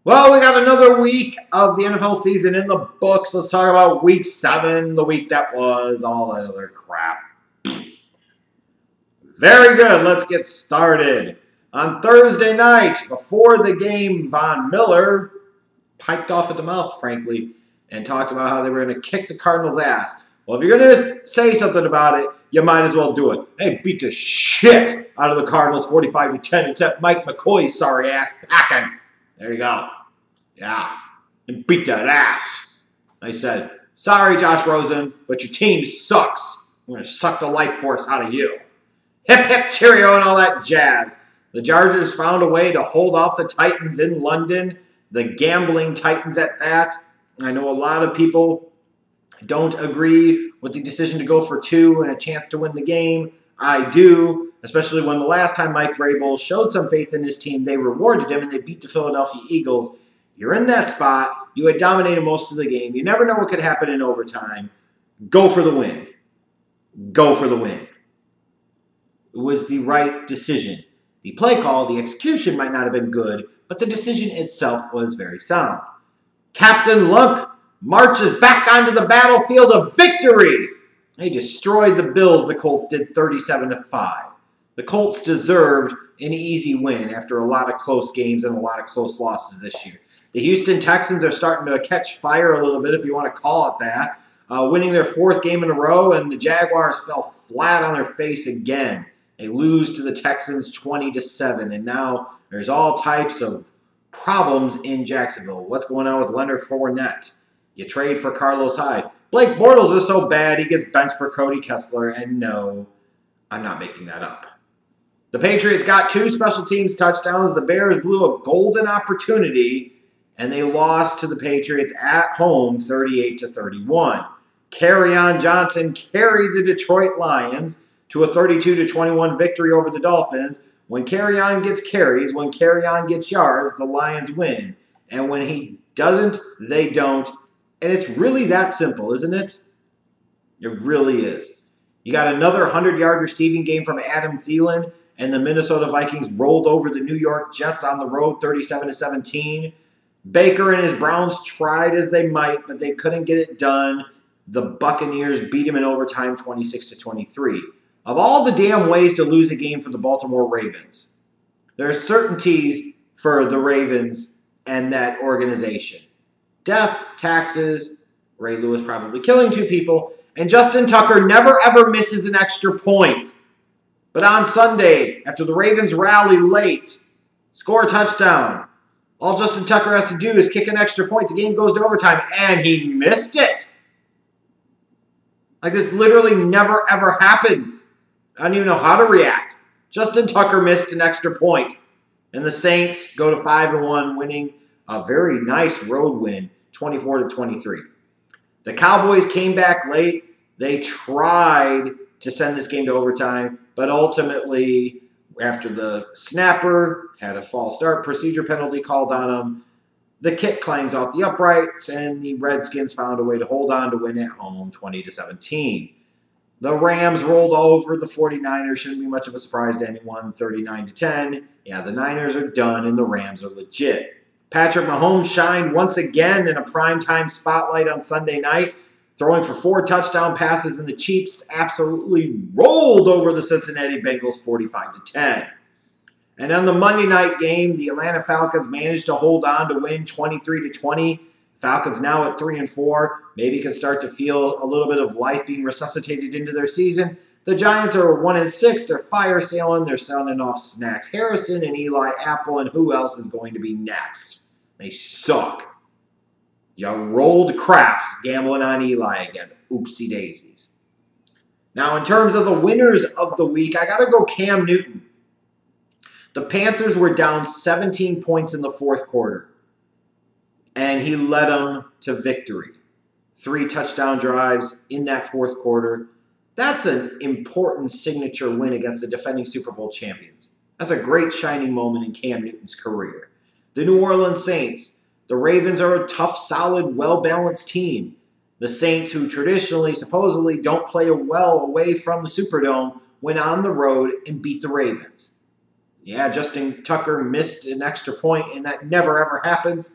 Well, we got another week of the NFL season in the books. Let's talk about week 7, the week that was, all that other crap. Very good. Let's get started. On Thursday night, before the game, Von Miller piped off at the mouth, frankly, and talked about how they were going to kick the Cardinals' ass. Well, if you're going to say something about it, you might as well do it. They beat the shit out of the Cardinals 45-10, except Mike McCoy's sorry ass packing. There you go. Yeah. And beat that ass. I said, sorry, Josh Rosen, but your team sucks. I'm going to suck the life force out of you. Hip, hip, cheerio, and all that jazz. The Chargers found a way to hold off the Titans in London, the gambling Titans at that. I know a lot of people don't agree with the decision to go for 2 and a chance to win the game. I do, especially when the last time Mike Vrabel showed some faith in his team, they rewarded him and they beat the Philadelphia Eagles. You're in that spot. You had dominated most of the game. You never know what could happen in overtime. Go for the win. Go for the win. It was the right decision. The play call, the execution might not have been good, but the decision itself was very sound. Captain Luck marches back onto the battlefield of victory. They destroyed the Bills, the Colts did 37-5. The Colts deserved an easy win after a lot of close games and a lot of close losses this year. The Houston Texans are starting to catch fire a little bit, if you want to call it that, winning their 4th game in a row, and the Jaguars fell flat on their face again. They lose to the Texans 20-7, and now there's all types of problems in Jacksonville. What's going on with Leonard Fournette? You trade for Carlos Hyde. Blake Bortles is so bad he gets benched for Cody Kessler, and no, I'm not making that up. The Patriots got 2 special teams touchdowns. The Bears blew a golden opportunity, and they lost to the Patriots at home 38-31. Kerryon Johnson carried the Detroit Lions to a 32-21 victory over the Dolphins. When Kerryon gets carries, when Kerryon gets yards, the Lions win. And when he doesn't, they don't. And it's really that simple, isn't it? It really is. You got another 100-yard receiving game from Adam Thielen, and the Minnesota Vikings rolled over the New York Jets on the road 37-17. Baker and his Browns tried as they might, but they couldn't get it done. The Buccaneers beat him in overtime 26-23. Of all the damn ways to lose a game for the Baltimore Ravens, there are certainties for the Ravens and that organization. Death, taxes, Ray Lewis probably killing 2 people, and Justin Tucker never ever misses an extra point. But on Sunday, after the Ravens rally late, score a touchdown, all Justin Tucker has to do is kick an extra point. The game goes to overtime, and he missed it. Like, this literally never, ever happens. I don't even know how to react. Justin Tucker missed an extra point, and the Saints go to 5-1, winning a very nice road win, 24-23. The Cowboys came back late. They tried to send this game to overtime, but ultimately, after the snapper had a false start procedure penalty called on him, the kick climbs off the uprights, and the Redskins found a way to hold on to win at home 20-17. The Rams rolled over the 49ers. Shouldn't be much of a surprise to anyone, 39-10. Yeah, the Niners are done, and the Rams are legit. Patrick Mahomes shined once again in a primetime spotlight on Sunday night, throwing for 4 touchdown passes, and the Chiefs absolutely rolled over the Cincinnati Bengals 45-10. And on the Monday night game, the Atlanta Falcons managed to hold on to win 23-20. Falcons now at 3-4, maybe can start to feel a little bit of life being resuscitated into their season. The Giants are 1-6. They're fire sailing. They're selling off Snacks Harrison and Eli Apple, and who else is going to be next? They suck. You rolled craps gambling on Eli again. Oopsie daisies. Now, in terms of the winners of the week, I got to go Cam Newton. The Panthers were down 17 points in the 4th quarter, and he led them to victory. 3 touchdown drives in that 4th quarter. That's an important signature win against the defending Super Bowl champions. That's a great shining moment in Cam Newton's career. The New Orleans Saints. The Ravens are a tough, solid, well-balanced team. The Saints, who traditionally, supposedly, don't play well away from the Superdome, went on the road and beat the Ravens. Yeah, Justin Tucker missed an extra point, and that never, ever happens.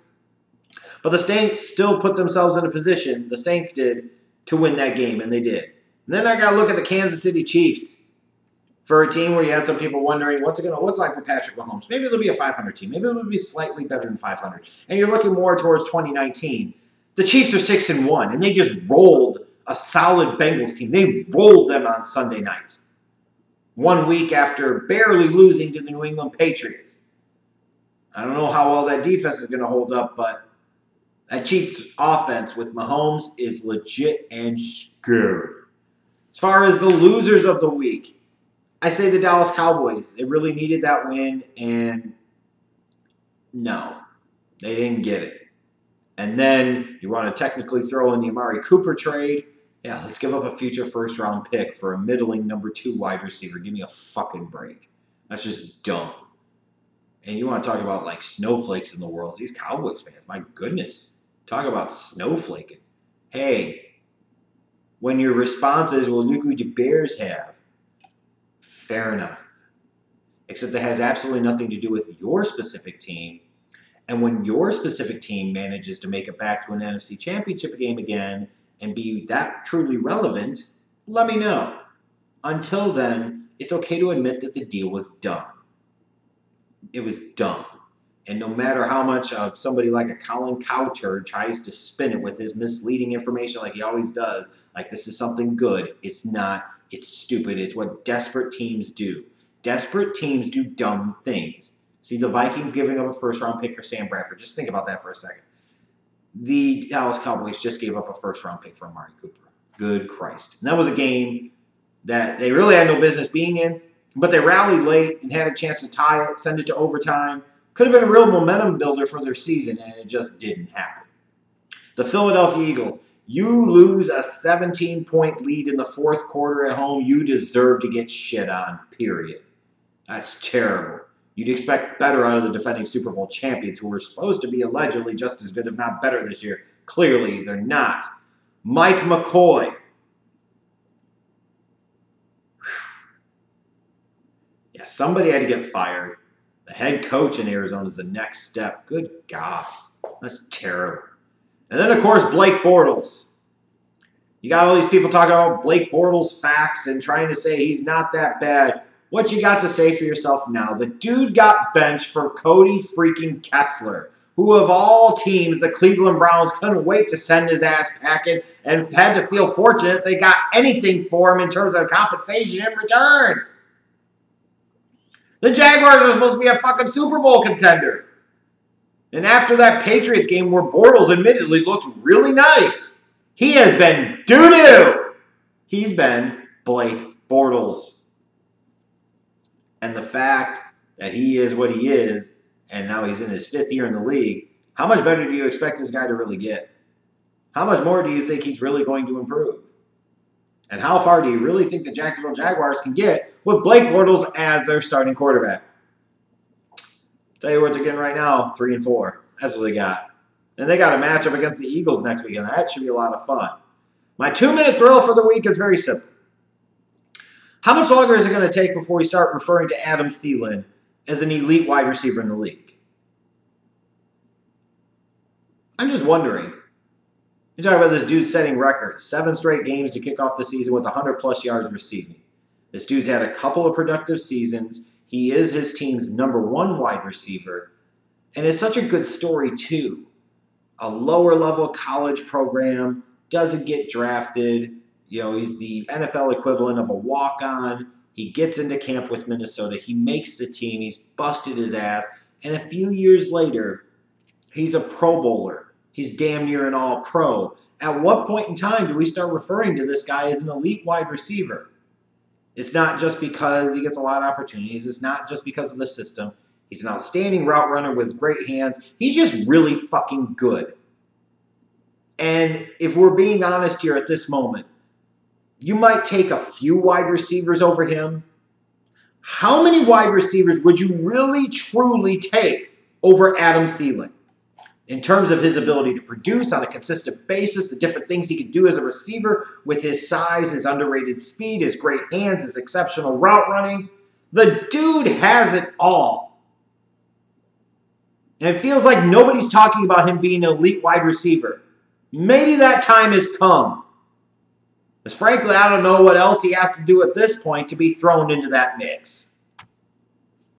But the Saints still put themselves in a position, the Saints did, to win that game, and they did. And then I got to look at the Kansas City Chiefs for a team where you had some people wondering what's it going to look like with Patrick Mahomes. Maybe it'll be a 500 team. Maybe it'll be slightly better than 500. And you're looking more towards 2019. The Chiefs are 6-1, and they just rolled a solid Bengals team. They rolled them on Sunday night. 1 week after barely losing to the New England Patriots. I don't know how well that defense is going to hold up, but that Chiefs offense with Mahomes is legit and scary. As far as the losers of the week, I say the Dallas Cowboys. They really needed that win, and no, they didn't get it. And then you want to technically throw in the Amari Cooper trade. Yeah, let's give up a future first-round pick for a middling number 2 wide receiver. Give me a fucking break. That's just dumb. And you want to talk about, like, snowflakes in the world. These Cowboys fans, my goodness. Talk about snowflaking. Hey, when your response is, well, look who the Bears have. Fair enough. Except it has absolutely nothing to do with your specific team. And when your specific team manages to make it back to an NFC Championship game again and be that truly relevant, let me know. Until then, it's okay to admit that the deal was dumb. It was dumb. And no matter how much somebody like a Colin Cowherd tries to spin it with his misleading information like he always does, like this is something good, it's not. It's stupid. It's what desperate teams do. Desperate teams do dumb things. See, the Vikings giving up a first-round pick for Sam Bradford. Just think about that for a second. The Dallas Cowboys just gave up a first-round pick for Amari Cooper. Good Christ. And that was a game that they really had no business being in, but they rallied late and had a chance to tie it, send it to overtime. Could have been a real momentum builder for their season, and it just didn't happen. The Philadelphia Eagles. You lose a 17-point lead in the fourth quarter at home, you deserve to get shit on, period. That's terrible. You'd expect better out of the defending Super Bowl champions who were supposed to be allegedly just as good, if not better, this year. Clearly, they're not. Mike McCoy. Yeah, somebody had to get fired. The head coach in Arizona is the next step. Good God. That's terrible. And then, of course, Blake Bortles. You got all these people talking about Blake Bortles facts and trying to say he's not that bad. What you got to say for yourself now? The dude got benched for Cody freaking Kessler, who of all teams, the Cleveland Browns couldn't wait to send his ass packing and had to feel fortunate they got anything for him in terms of compensation in return. The Jaguars are supposed to be a fucking Super Bowl contender. And after that Patriots game where Bortles admittedly looked really nice, he has been doo-doo. He's been Blake Bortles. And the fact that he is what he is, and now he's in his 5th year in the league, how much better do you expect this guy to really get? How much more do you think he's really going to improve? And how far do you really think the Jacksonville Jaguars can get with Blake Bortles as their starting quarterback? Tell you what they're getting right now, 3-4. That's what they got. And they got a matchup against the Eagles next week, and that should be a lot of fun. My 2-minute thrill for the week is very simple. How much longer is it going to take before we start referring to Adam Thielen as an elite wide receiver in the league? I'm just wondering. You talk about this dude setting records. 7 straight games to kick off the season with 100-plus yards receiving. This dude's had a couple of productive seasons. He is his team's #1 wide receiver. And it's such a good story, too. A lower-level college program, doesn't get drafted. You know, he's the NFL equivalent of a walk-on. He gets into camp with Minnesota. He makes the team. He's busted his ass. And a few years later, he's a Pro Bowler. He's damn near an all-pro. At what point in time do we start referring to this guy as an elite wide receiver? It's not just because he gets a lot of opportunities. It's not just because of the system. He's an outstanding route runner with great hands. He's just really fucking good. And if we're being honest here at this moment, you might take a few wide receivers over him. How many wide receivers would you really, truly take over Adam Thielen? In terms of his ability to produce on a consistent basis, the different things he can do as a receiver with his size, his underrated speed, his great hands, his exceptional route running. The dude has it all. And it feels like nobody's talking about him being an elite wide receiver. Maybe that time has come. Because frankly, I don't know what else he has to do at this point to be thrown into that mix.